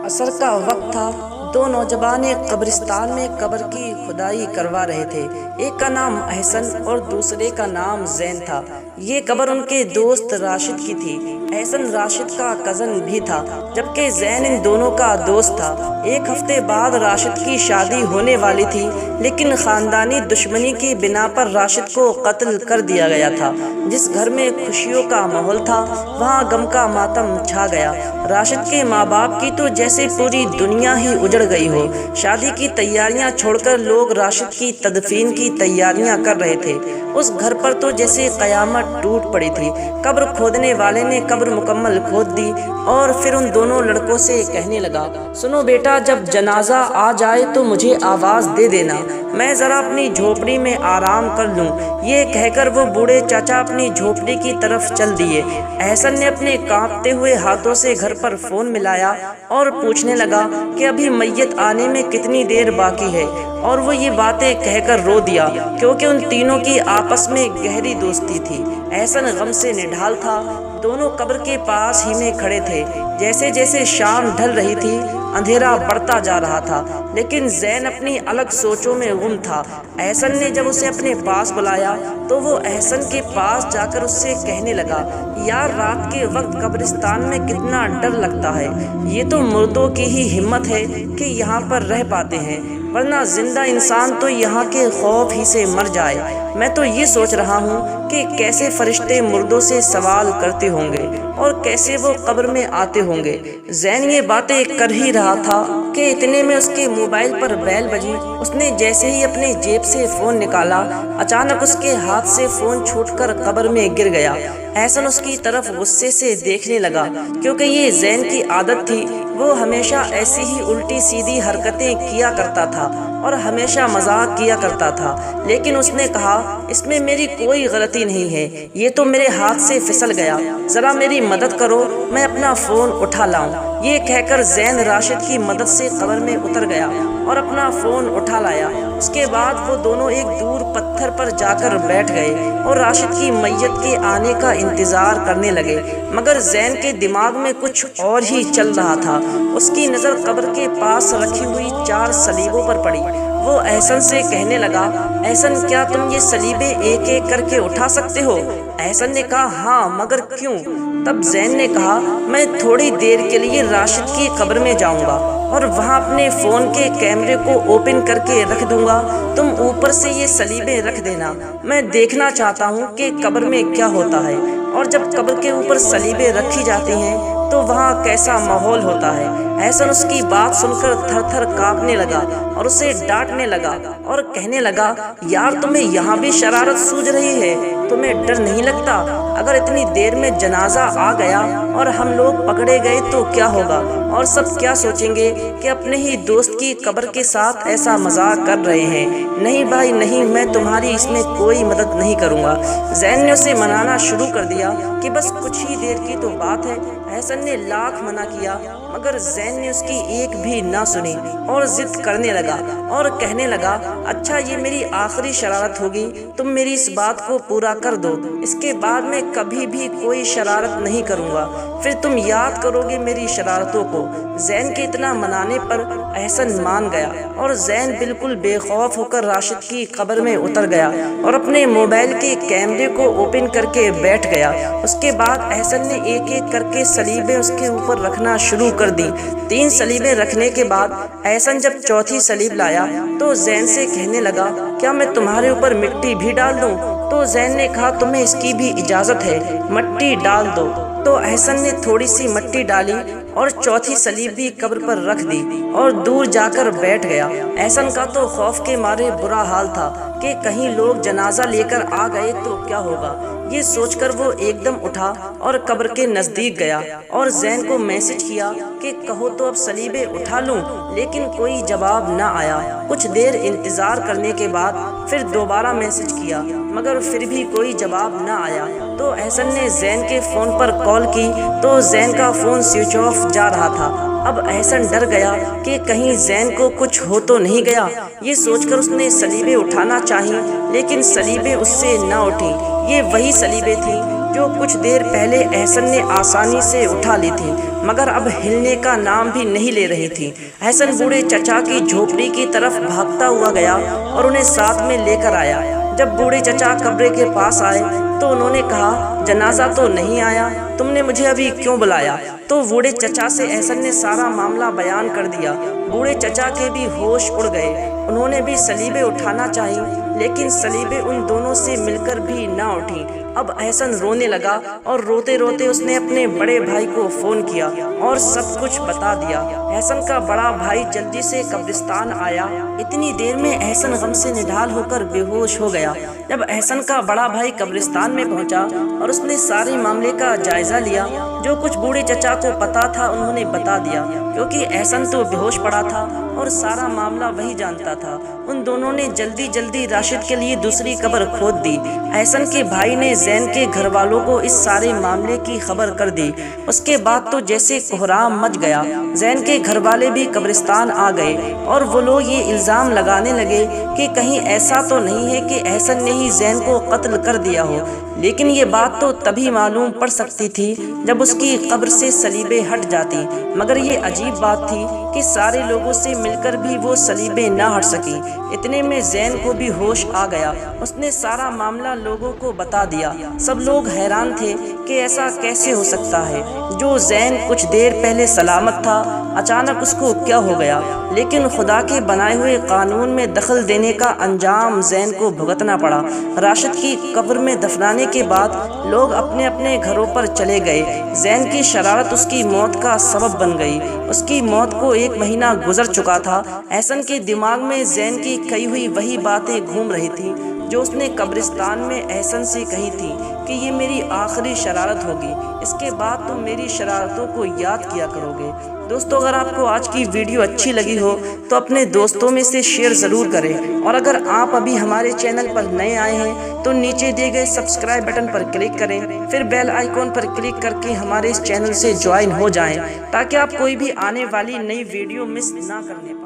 عصر کا وقت تھا۔ دو نوجوان ایک قبرستان میں قبر کی کھدائی کروا رہے تھے۔ ایک کا نام احسن اور دوسرے کا نام زین تھا۔ یہ قبر ان کے دوست راشد کی تھی۔ احسن راشد کا کزن بھی تھا، جبکہ زین ان دونوں کا دوست تھا۔ ایک ہفتے بعد راشد کی شادی ہونے والی تھی، لیکن خاندانی دشمنی کی بنا پر راشد کو قتل کر دیا گیا تھا۔ جس گھر میں خوشیوں کا ماحول تھا، وہاں غم کا ماتم چھا گیا۔ راشد کے ماں باپ کی تو جیسے پوری دنیا ہی اجڑ گئی ہو۔ شادی کی تیاریاں چھوڑ کر لوگ راشد کی تدفین کی تیاریاں کر رہے تھے۔ اس گھر پر تو جیسے قیامت ٹوٹ پڑی تھی۔ قبر کھودنے والے نے قبر مکمل کھود دی اور پھر ان دونوں لڑکوں سے کہنے لگا، سنو بیٹا، جب جنازہ آ جائے تو مجھے آواز دے دینا، میں ذرا اپنی جھوپڑی میں آرام کر لوں۔ یہ کہہ کر وہ بوڑھے چاچا اپنی جھوپڑی کی طرف چل دیے۔ احسن نے اپنے کانپتے ہوئے ہاتھوں سے گھر پر فون ملایا اور پوچھنے لگا کہ ابھی میت آنے میں کتنی دیر باقی ہے، اور وہ یہ باتیں کہہ کر رو دیا، کیونکہ ان تینوں کی آپس میں گہری دوستی تھی۔ احسن غم سے نڈھال تھا۔ دونوں قبر کے پاس ہی میں کھڑے تھے۔ جیسے جیسے شام ڈھل رہی تھی، اندھیرا بڑھتا جا رہا تھا، لیکن زین اپنی الگ سوچوں میں گم تھا۔ احسن نے جب اسے اپنے پاس بلایا تو وہ احسن کے پاس جا کر اس سے کہنے لگا، یار، رات کے وقت قبرستان میں کتنا ڈر لگتا ہے۔ یہ تو مردوں کی ہی ہمت ہے کہ یہاں پر رہ پاتے ہیں، ورنہ زندہ انسان تو یہاں کے خوف ہی سے مر جائے۔ میں تو یہ سوچ رہا ہوں کہ کیسے فرشتے مردوں سے سوال کرتے ہوں گے اور کیسے وہ قبر میں آتے ہوں گے۔ زین یہ باتیں کر ہی رہا تھا کہ اتنے میں اس کے موبائل پر بیل بجی۔ اس نے جیسے ہی اپنے جیب سے فون نکالا، اچانک اس کے ہاتھ سے فون چھوٹ کر قبر میں گر گیا۔ احسن اس کی طرف غصے سے دیکھنے لگا، کیونکہ یہ زین کی عادت تھی۔ وہ ہمیشہ ایسی ہی الٹی سیدھی حرکتیں کیا کرتا تھا اور ہمیشہ مذاق کیا کرتا تھا، لیکن اس نے کہا، اس میں میری کوئی غلطی نہیں ہے، یہ تو میرے ہاتھ سے پھسل گیا، ذرا میری مدد کرو، میں اپنا فون اٹھا لاؤں۔ یہ کہہ کر زین راشد کی مدد سے قبر میں اتر گیا اور اپنا فون اٹھا لایا۔ اس کے بعد وہ دونوں ایک دور پتھر پر جا کر بیٹھ گئے اور راشد کی میت کے آنے کا انتظار کرنے لگے، مگر زین کے دماغ میں کچھ اور ہی چل رہا تھا۔ اس کی نظر قبر کے پاس رکھی ہوئی 4 صلیبوں پر پڑی۔ وہ احسن سے کہنے لگا، احسن، کیا تم یہ صلیبیں ایک ایک کر کے اٹھا سکتے ہو؟ احسن نے کہا، ہاں، مگر کیوں؟ تب زین نے کہا، میں تھوڑی دیر کے لیے راشد کی قبر میں جاؤں گا اور وہاں اپنے فون کے کیمرے کو اوپن کر کے رکھ دوں گا، تم اوپر سے یہ صلیبیں رکھ دینا، میں دیکھنا چاہتا ہوں کہ قبر میں کیا ہوتا ہے۔ اور جب قبر کے اوپر صلیبیں رکھی جاتی ہیں تو وہاں کیسا ماحول ہوتا ہے۔ احسن اس کی بات سن کر تھر تھر کانپنے لگا اور اسے ڈانٹنے لگا اور کہنے لگا، یار، تمہیں یہاں بھی شرارت سوجھ رہی ہے، تمہیں ڈر نہیں لگتا؟ اگر اتنی دیر میں جنازہ آ گیا اور ہم لوگ پکڑے گئے تو کیا ہوگا، اور سب کیا سوچیں گے کہ اپنے ہی دوست کی قبر کے ساتھ ایسا مذاق کر رہے ہیں۔ نہیں بھائی نہیں، میں تمہاری اس میں کوئی مدد نہیں کروں گا۔ زین نے اسے منانا شروع کر دیا کہ بس کچھ ہی دیر کی تو بات ہے۔ احسن نے لاکھ منع کیا، مگر زین نے اس کی ایک بھی نہ سنی اور ضد کرنے لگا اور کہنے لگا، اچھا، یہ میری آخری شرارت ہوگی، تم میری اس بات کو پورا کر دو، اس کے بعد میں کبھی بھی کوئی شرارت نہیں کروں گا، پھر تم یاد کرو گے میری شرارتوں کو۔ زین کے اتنا منانے پر احسن مان گیا اور زین بالکل بے خوف ہو کر راشد کی قبر میں اتر گیا اور اپنے موبائل کے کیمرے کو اوپن کر کے بیٹھ گیا۔ اس کے بعد احسن نے ایک ایک کر کے صلیبیں اس کے اوپر رکھنا شروع کر دی۔ 3 صلیبیں رکھنے کے بعد احسن جب چوتھی صلیب لایا تو زین سے کہنے لگا، کیا میں تمہارے اوپر مٹی بھی ڈال دوں؟ تو زین نے کہا، تمہیں اس کی بھی اجازت ہے، مٹی ڈال دو۔ تو احسن نے تھوڑی سی مٹی ڈالی اور چوتھی صلیب بھی قبر پر رکھ دی اور دور جا کر بیٹھ گیا۔ احسن کا تو خوف کے مارے برا حال تھا کہ کہیں لوگ جنازہ لے کر آ گئے تو کیا ہوگا۔ یہ سوچ کر وہ ایک دم اٹھا اور قبر کے نزدیک گیا اور زین کو میسج کیا کہ کہو تو اب صلیبیں اٹھا لوں، لیکن کوئی جواب نہ آیا۔ کچھ دیر انتظار کرنے کے بعد پھر دوبارہ میسج کیا، مگر پھر بھی کوئی جواب نہ آیا۔ تو احسن نے زین کے فون پر کال کی تو زین کا فون سوئچ آف جا رہا تھا۔ اب احسن ڈر گیا کہ کہیں زین کو کچھ ہو تو نہیں گیا۔ یہ سوچ کر اس نے صلیبیں اٹھانا چاہی، لیکن صلیبیں اس سے نہ اٹھیں۔ یہ وہی صلیبیں تھیں جو کچھ دیر پہلے احسن نے آسانی سے اٹھا لی تھی مگر اب ہلنے کا نام بھی نہیں لے رہی تھی۔ احسن بوڑھے چچا کی جھوپڑی کی طرف بھاگتا ہوا گیا اور انہیں ساتھ میں لے کر آیا۔ جب بوڑھے چچا قبر کے پاس آئے تو انہوں نے کہا، جنازہ تو نہیں آیا، تم نے مجھے ابھی کیوں بلایا؟ تو بوڑھے چچا سے احسن نے سارا معاملہ بیان کر دیا۔ بوڑھے چچا کے بھی ہوش اڑ گئے، انہوں نے بھی سلیبیں اٹھانا چاہی لیکن سلیبیں ان دونوں سے مل کر بھی نہ اٹھیں۔ اب احسن رونے لگا اور روتے روتے اس نے اپنے بڑے بھائی کو فون کیا اور سب کچھ بتا دیا۔ احسن کا بڑا بھائی جلدی سے قبرستان آیا۔ اتنی دیر میں احسن غم سے نڈھال ہو کر بے ہوش ہو گیا۔ جب احسن کا بڑا بھائی قبرستان میں پہنچا اور اس نے سارے معاملے کا جائزہ لیا، جو کچھ بوڑھے چچا کو پتا تھا انہوں نے بتا دیا، کیونکہ احسن تو بے ہوش پڑا تھا اور سارا معاملہ وہی جانتا تھا۔ ان دونوں نے جلدی جلدی راشد کے لیے دوسری قبر کھود دی۔ احسن کے بھائی نے زین کے گھر والوں کو اس سارے معاملے کی خبر کر دی۔ اس کے بعد تو جیسے کوہرام مچ گیا۔ زین کے گھر والے بھی قبرستان آ گئے اور وہ لوگ یہ الزام لگانے لگے کہ کہیں ایسا تو نہیں ہے کہ احسن نے ہی زین کو قتل کر دیا ہو، لیکن یہ بات تو تبھی معلوم پڑ سکتی تھی جب اس کی قبر سے سلیبیں ہٹ جاتی، مگر یہ عجیب بات تھی کہ سارے لوگوں سے مل کر بھی وہ سلیبیں نہ ہٹ سکیں۔ اتنے میں زین کو بھی ہوش آ گیا، اس نے سارا معاملہ لوگوں کو بتا دیا۔ سب لوگ حیران تھے کہ ایسا کیسے ہو سکتا ہے، جو زین کچھ دیر پہلے سلامت تھا اچانک اس کو کیا ہو گیا؟ لیکن خدا کے بنائے ہوئے قانون میں دخل دینے کا انجام زین کو بھگتنا پڑا۔ راشد کی قبر میں دفنانے کے بعد لوگ اپنے اپنے گھروں پر چلے گئے۔ زین کی شرارت اس کی موت کا سبب بن گئی۔ اس کی موت کو 1 مہینہ گزر چکا تھا۔ احسن کے دماغ میں زین کی کہی ہوئی وہی باتیں گھوم رہی تھیں جو اس نے قبرستان میں احسن سے کہی تھی کہ یہ میری آخری شرارت ہوگی، اس کے بعد تم میری شرارتوں کو یاد کیا کرو گے۔ دوستو، اگر آپ کو آج کی ویڈیو اچھی لگی ہو تو اپنے دوستوں میں سے شیئر ضرور کریں، اور اگر آپ ابھی ہمارے چینل پر نئے آئے ہیں تو نیچے دیے گئے سبسکرائب بٹن پر کلک کریں، پھر بیل آئیکن پر کلک کر کے ہمارے اس چینل سے جوائن ہو جائیں تاکہ آپ کوئی بھی آنے والی نئی ویڈیو مس نہ کرنے پائیں۔